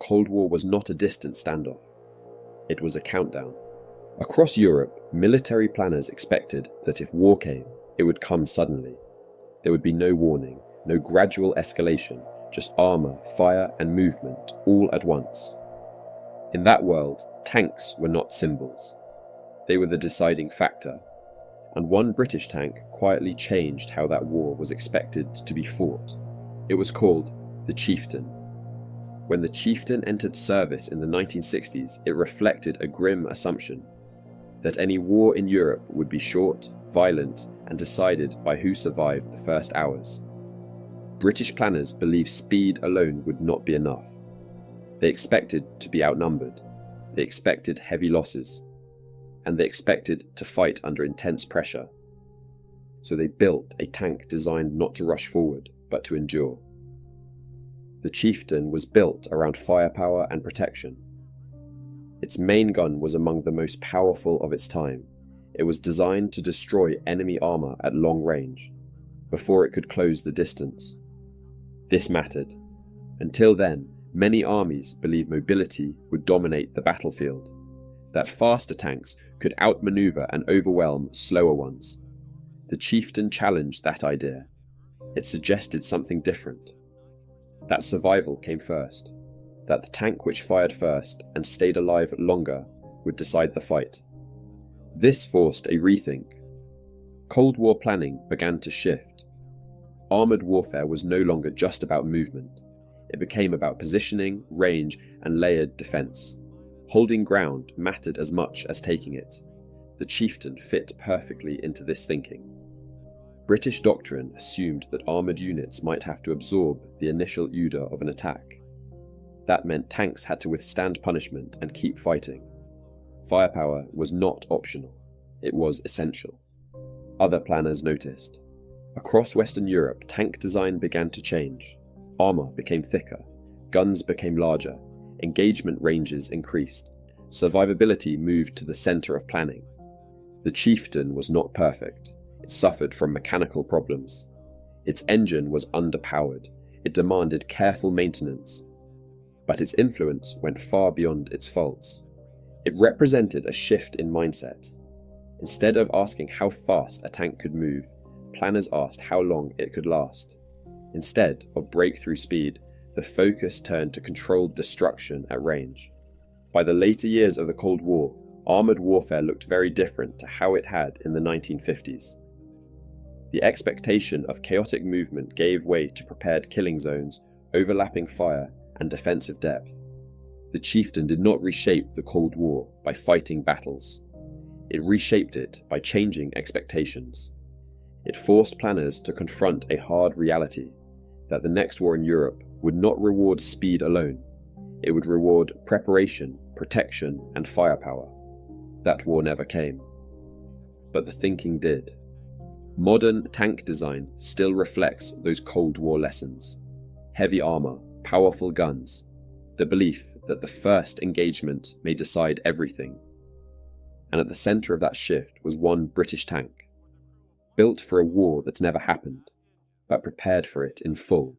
Cold War was not a distant standoff. It was a countdown. Across Europe, military planners expected that if war came, it would come suddenly. There would be no warning, no gradual escalation, just armour, fire and movement all at once. In that world, tanks were not symbols. They were the deciding factor, and one British tank quietly changed how that war was expected to be fought. It was called the Chieftain. When the Chieftain entered service in the 1960s, it reflected a grim assumption that any war in Europe would be short, violent, and decided by who survived the first hours. British planners believed speed alone would not be enough. They expected to be outnumbered. They expected heavy losses. And they expected to fight under intense pressure. So they built a tank designed not to rush forward, but to endure. The Chieftain was built around firepower and protection. Its main gun was among the most powerful of its time. It was designed to destroy enemy armour at long range, before it could close the distance. This mattered. Until then, many armies believed mobility would dominate the battlefield, that faster tanks could outmaneuver and overwhelm slower ones. The Chieftain challenged that idea. It suggested something different. That survival came first. That the tank which fired first and stayed alive longer would decide the fight. This forced a rethink. Cold War planning began to shift. Armoured warfare was no longer just about movement. It became about positioning, range, and layered defence. Holding ground mattered as much as taking it. The Chieftain fit perfectly into this thinking. British doctrine assumed that armoured units might have to absorb the initial odour of an attack. That meant tanks had to withstand punishment and keep fighting. Firepower was not optional, it was essential. Other planners noticed. Across Western Europe, tank design began to change. Armour became thicker, guns became larger, engagement ranges increased, survivability moved to the centre of planning. The Chieftain was not perfect. It suffered from mechanical problems. Its engine was underpowered. It demanded careful maintenance. But its influence went far beyond its faults. It represented a shift in mindset. Instead of asking how fast a tank could move, planners asked how long it could last. Instead of breakthrough speed, the focus turned to controlled destruction at range. By the later years of the Cold War, armoured warfare looked very different to how it had in the 1950s. The expectation of chaotic movement gave way to prepared killing zones, overlapping fire, and defensive depth. The Chieftain did not reshape the Cold War by fighting battles. It reshaped it by changing expectations. It forced planners to confront a hard reality, that the next war in Europe would not reward speed alone. It would reward preparation, protection, and firepower. That war never came. But the thinking did. Modern tank design still reflects those Cold War lessons. Heavy armour, powerful guns, the belief that the first engagement may decide everything. And at the centre of that shift was one British tank, built for a war that never happened, but prepared for it in full.